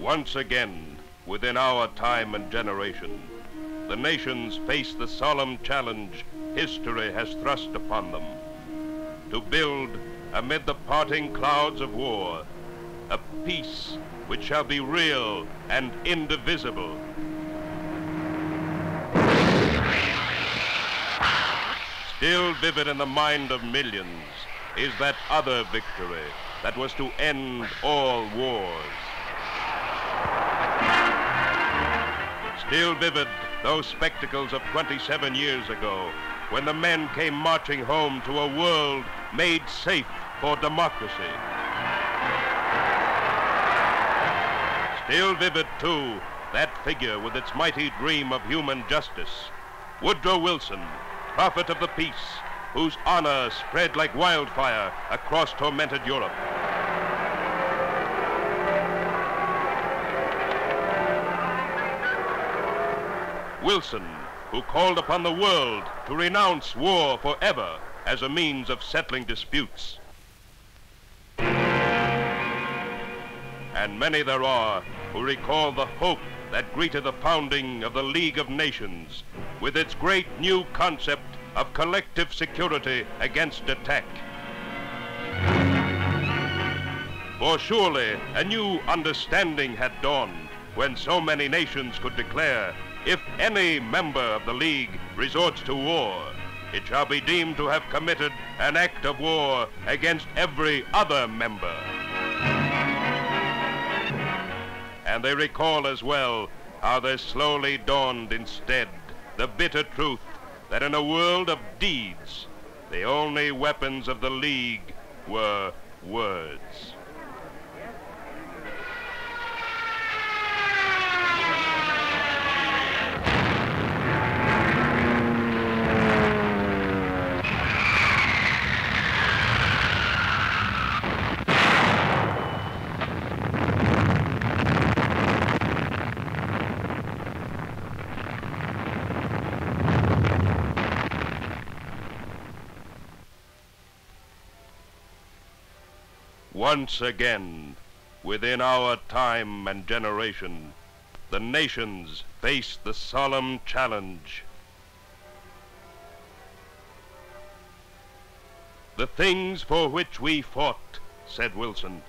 Once again, within our time and generation, the nations face the solemn challenge history has thrust upon them: to build, amid the parting clouds of war, a peace which shall be real and indivisible. Still vivid in the mind of millions is that other victory that was to end all wars. Still vivid those spectacles of 27 years ago, when the men came marching home to a world made safe for democracy. Still vivid, too, that figure with its mighty dream of human justice, Woodrow Wilson, prophet of the peace, whose honor spread like wildfire across tormented Europe. Wilson, who called upon the world to renounce war forever as a means of settling disputes. And many there are who recall the hope that greeted the founding of the League of Nations with its great new concept of collective security against attack. For surely a new understanding had dawned when so many nations could declare, if any member of the League resorts to war, it shall be deemed to have committed an act of war against every other member. And they recall as well how there slowly dawned instead the bitter truth that in a world of deeds, the only weapons of the League were words. Once again, within our time and generation, the nations face the solemn challenge. The things for which we fought, said Wilson,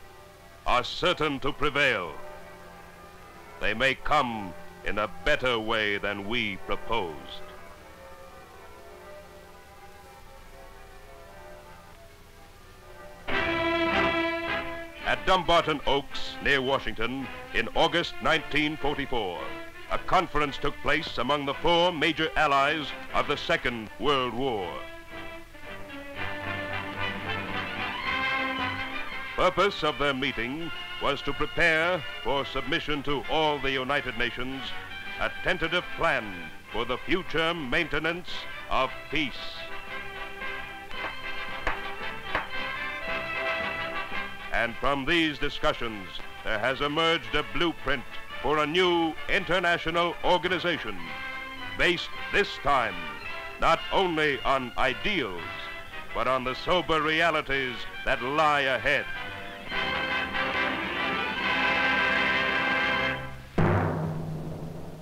are certain to prevail. They may come in a better way than we proposed. At Dumbarton Oaks, near Washington, in August 1944, a conference took place among the 4 major allies of the Second World War. Purpose of their meeting was to prepare for submission to all the United Nations a tentative plan for the future maintenance of peace. And from these discussions, there has emerged a blueprint for a new international organization, based this time not only on ideals, but on the sober realities that lie ahead.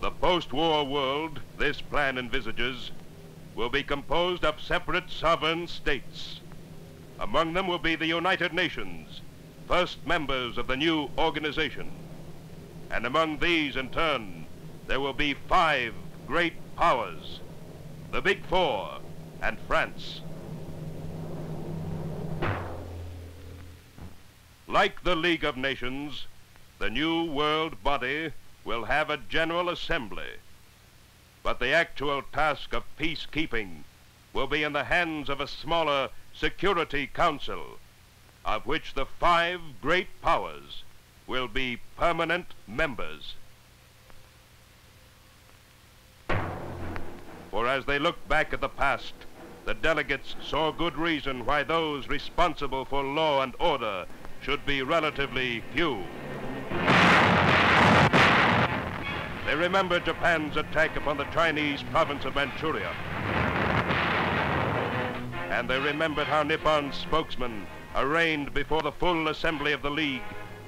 The post-war world this plan envisages will be composed of separate sovereign states. Among them will be the United Nations, first members of the new organization. And among these, in turn, there will be 5 great powers, the Big Four and France. Like the League of Nations, the new world body will have a General Assembly, but the actual task of peacekeeping will be in the hands of a smaller Security Council, of which the 5 great powers will be permanent members. For as they look back at the past, the delegates saw good reason why those responsible for law and order should be relatively few. They remember Japan's attack upon the Chinese province of Manchuria. And they remembered how Nippon's spokesman arraigned before the full assembly of the League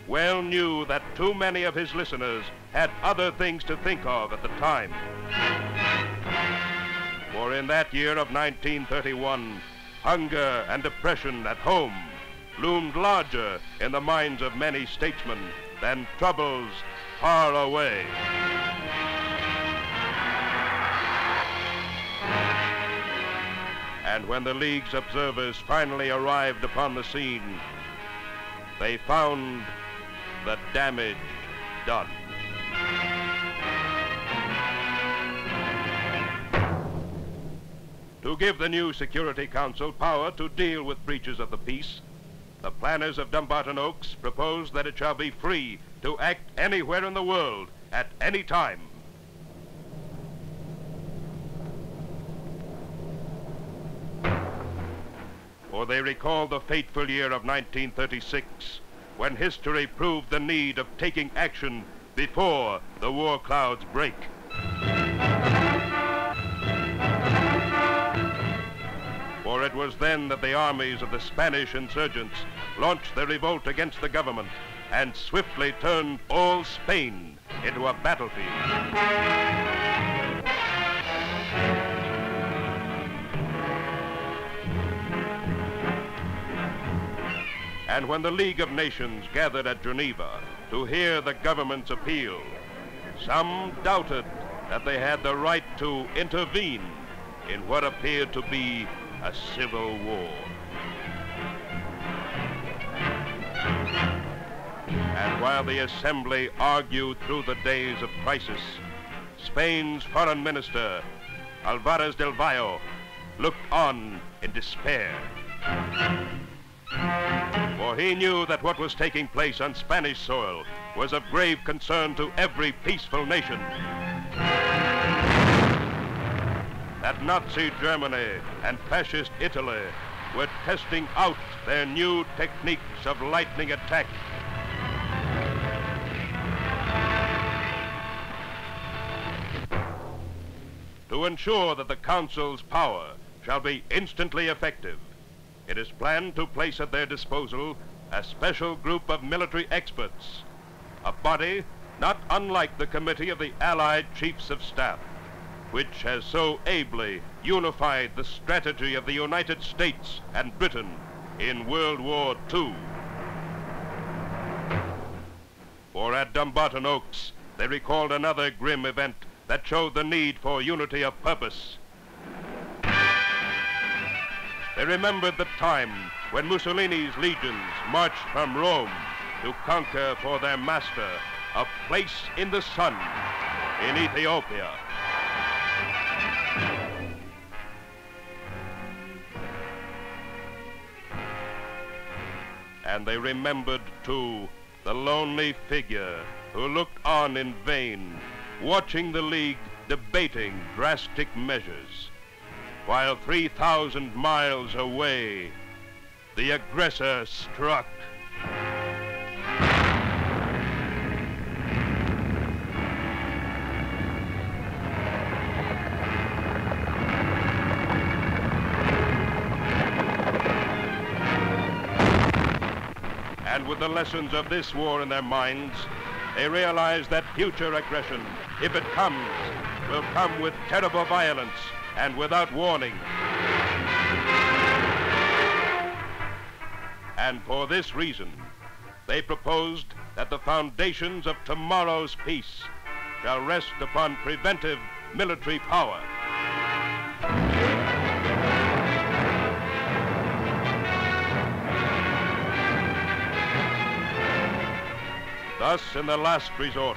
well knew that too many of his listeners had other things to think of at the time. For in that year of 1931, hunger and depression at home loomed larger in the minds of many statesmen than troubles far away. And when the League's observers finally arrived upon the scene, they found the damage done. To give the new Security Council power to deal with breaches of the peace, the planners of Dumbarton Oaks proposed that it shall be free to act anywhere in the world at any time. For they recalled the fateful year of 1936, when history proved the need of taking action before the war clouds break. For it was then that the armies of the Spanish insurgents launched their revolt against the government and swiftly turned all Spain into a battlefield. And when the League of Nations gathered at Geneva to hear the government's appeal, some doubted that they had the right to intervene in what appeared to be a civil war. And while the Assembly argued through the days of crisis, Spain's Foreign Minister, Alvarez del Valle, looked on in despair. For he knew that what was taking place on Spanish soil was of grave concern to every peaceful nation. That Nazi Germany and Fascist Italy were testing out their new techniques of lightning attack. To ensure that the Council's power shall be instantly effective, it is planned to place at their disposal a special group of military experts, a body not unlike the Committee of the Allied Chiefs of Staff, which has so ably unified the strategy of the United States and Britain in World War II. For at Dumbarton Oaks, they recalled another grim event that showed the need for unity of purpose. They remembered the time when Mussolini's legions marched from Rome to conquer for their master a place in the sun in Ethiopia. And they remembered, too, the lonely figure who looked on in vain, watching the League debating drastic measures, while 3,000 miles away, the aggressor struck. And with the lessons of this war in their minds, they realize that future aggression, if it comes, will come with terrible violence and without warning. And for this reason, they proposed that the foundations of tomorrow's peace shall rest upon preventive military power. Thus, in the last resort,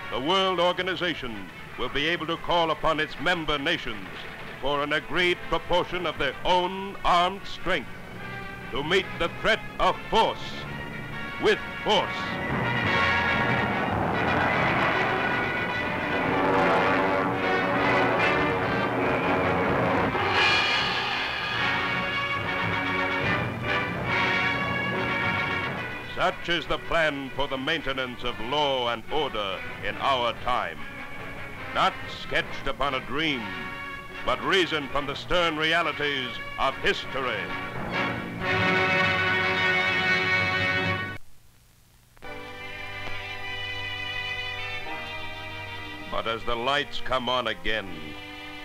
the World Organization will be able to call upon its member nations for an agreed proportion of their own armed strength to meet the threat of force with force. Such is the plan for the maintenance of law and order in our time. Not sketched upon a dream, but reasoned from the stern realities of history. But as the lights come on again,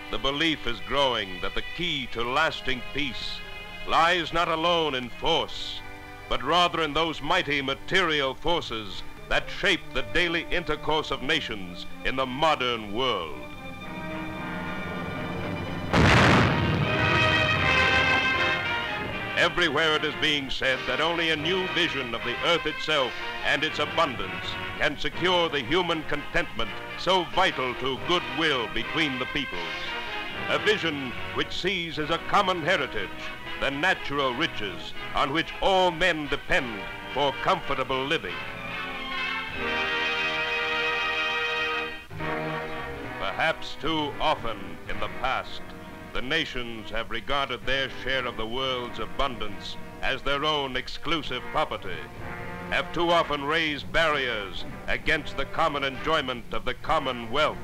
the belief is growing that the key to lasting peace lies not alone in force, but rather in those mighty material forces that shape the daily intercourse of nations in the modern world. Everywhere it is being said that only a new vision of the earth itself and its abundance can secure the human contentment so vital to goodwill between the peoples. A vision which sees as a common heritage the natural riches on which all men depend for comfortable living. Perhaps too often in the past, the nations have regarded their share of the world's abundance as their own exclusive property, have too often raised barriers against the common enjoyment of the common wealth.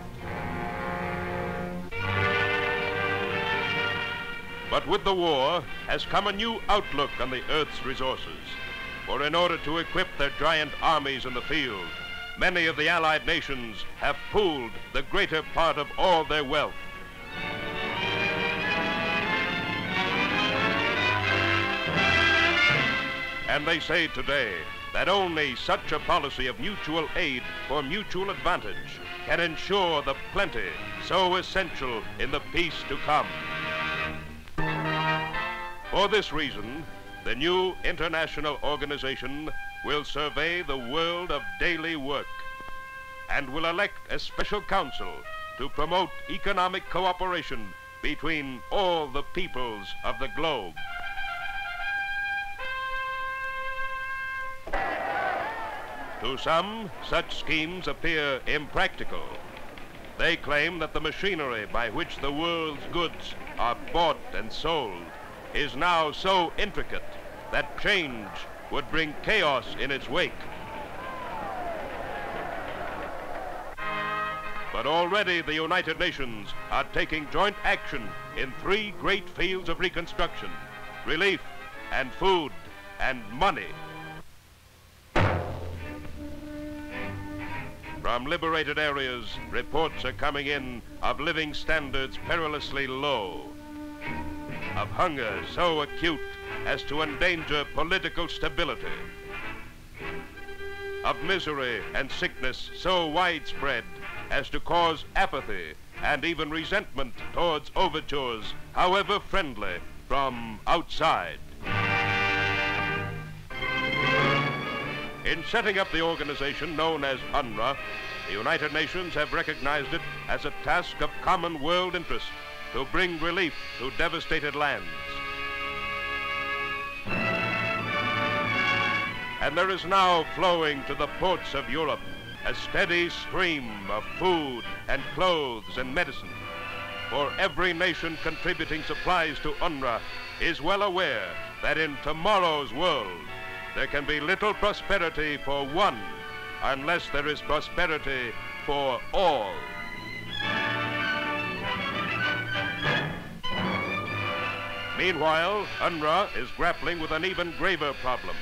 But with the war has come a new outlook on the Earth's resources. For in order to equip their giant armies in the field, many of the Allied nations have pooled the greater part of all their wealth. And they say today that only such a policy of mutual aid for mutual advantage can ensure the plenty so essential in the peace to come. For this reason, the new international organization will survey the world of daily work and will elect a special council to promote economic cooperation between all the peoples of the globe. To some, such schemes appear impractical. They claim that the machinery by which the world's goods are bought and sold is now so intricate that change would bring chaos in its wake. But already the United Nations are taking joint action in 3 great fields of reconstruction: relief and food and money. From liberated areas, reports are coming in of living standards perilously low, of hunger so acute as to endanger political stability, of misery and sickness so widespread as to cause apathy and even resentment towards overtures, however friendly, from outside. In setting up the organization known as UNRWA, the United Nations have recognized it as a task of common world interest to bring relief to devastated lands. And there is now flowing to the ports of Europe a steady stream of food and clothes and medicine. For every nation contributing supplies to UNRWA is well aware that in tomorrow's world there can be little prosperity for one unless there is prosperity for all. Meanwhile, UNRWA is grappling with an even graver problem: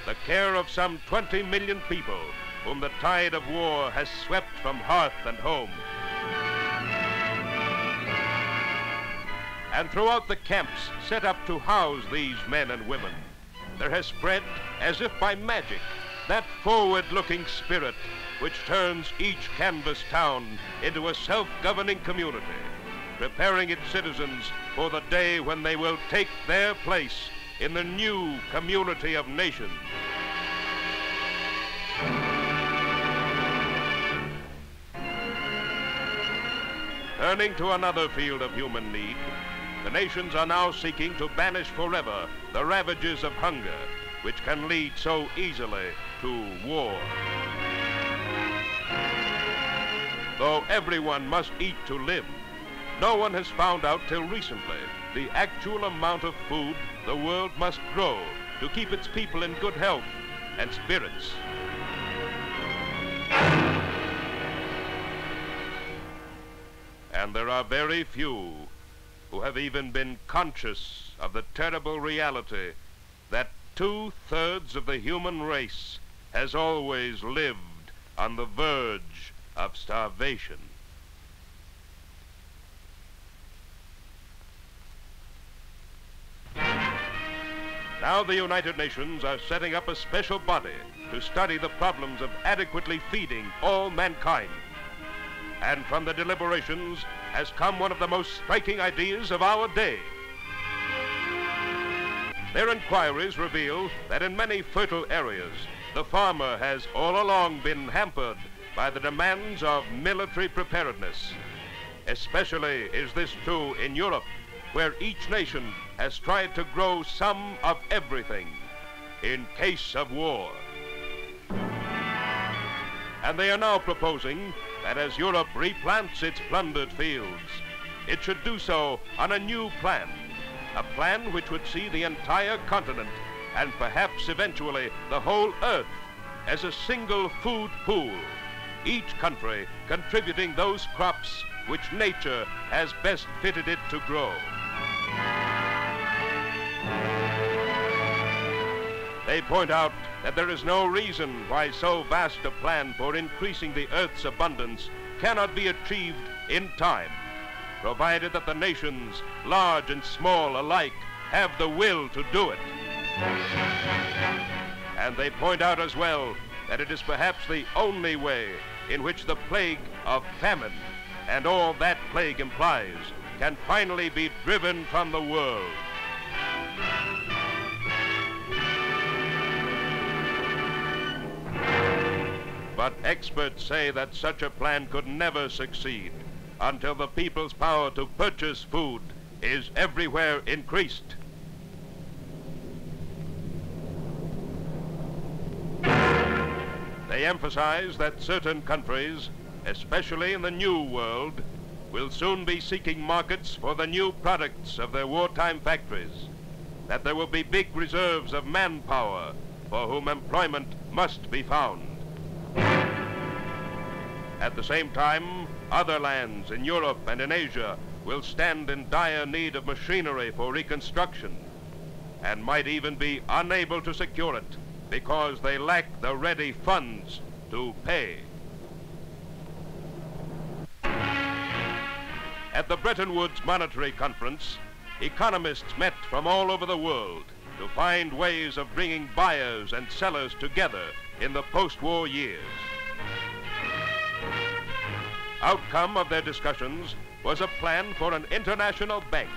the care of some 20 million people whom the tide of war has swept from hearth and home. And throughout the camps set up to house these men and women, there has spread, as if by magic, that forward-looking spirit which turns each canvas town into a self-governing community, preparing its citizens for the day when they will take their place in the new community of nations. Turning to another field of human need, the nations are now seeking to banish forever the ravages of hunger, which can lead so easily to war. Though everyone must eat to live, no one has found out till recently the actual amount of food the world must grow to keep its people in good health and spirits. And there are very few who have even been conscious of the terrible reality that 2/3 of the human race has always lived on the verge of starvation. Now the United Nations are setting up a special body to study the problems of adequately feeding all mankind. And from the deliberations has come one of the most striking ideas of our day. Their inquiries reveal that in many fertile areas, the farmer has all along been hampered by the demands of military preparedness. Especially is this true in Europe, where each nation has tried to grow some of everything in case of war. And they are now proposing that as Europe replants its plundered fields, it should do so on a new plan, a plan which would see the entire continent and perhaps eventually the whole earth as a single food pool, each country contributing those crops which nature has best fitted it to grow. They point out that there is no reason why so vast a plan for increasing the Earth's abundance cannot be achieved in time, provided that the nations, large and small alike, have the will to do it. And they point out as well that it is perhaps the only way in which the plague of famine, and all that plague implies, can finally be driven from the world. But experts say that such a plan could never succeed until the people's power to purchase food is everywhere increased. They emphasize that certain countries, especially in the New World, will soon be seeking markets for the new products of their wartime factories, that there will be big reserves of manpower for whom employment must be found. At the same time, other lands in Europe and in Asia will stand in dire need of machinery for reconstruction and might even be unable to secure it because they lack the ready funds to pay. At the Bretton Woods Monetary Conference, economists met from all over the world to find ways of bringing buyers and sellers together in the post-war years. Outcome of their discussions was a plan for an international bank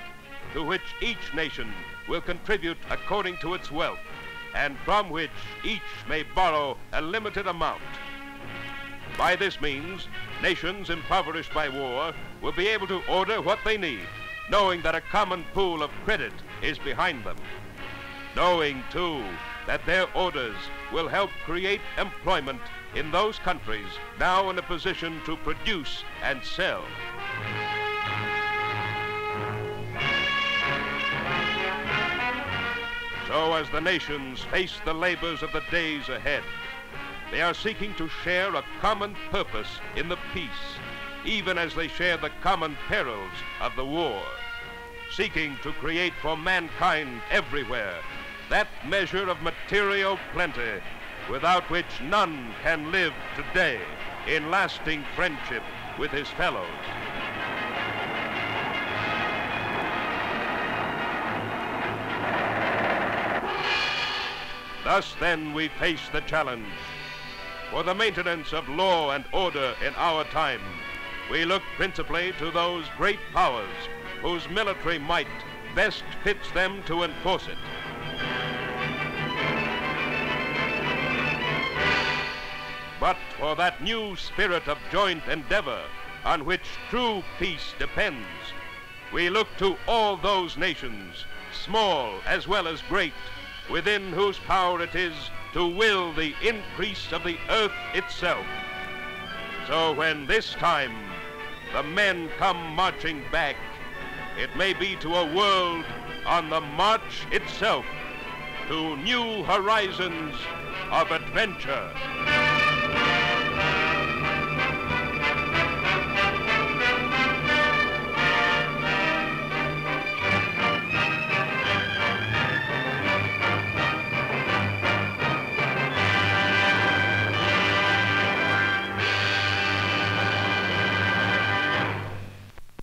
to which each nation will contribute according to its wealth and from which each may borrow a limited amount. By this means, nations impoverished by war will be able to order what they need, knowing that a common pool of credit is behind them. Knowing, too, that their orders will help create employment in those countries now in a position to produce and sell. So as the nations face the labors of the days ahead, they are seeking to share a common purpose in the peace, even as they share the common perils of the war, seeking to create for mankind everywhere that measure of material plenty without which none can live today in lasting friendship with his fellows. Thus then we face the challenge. For the maintenance of law and order in our time, we look principally to those great powers whose military might best fits them to enforce it. But for that new spirit of joint endeavor on which true peace depends, we look to all those nations, small as well as great, within whose power it is to will the increase of the earth itself. So when this time the men come marching back, it may be to a world on the march itself, to new horizons of adventure.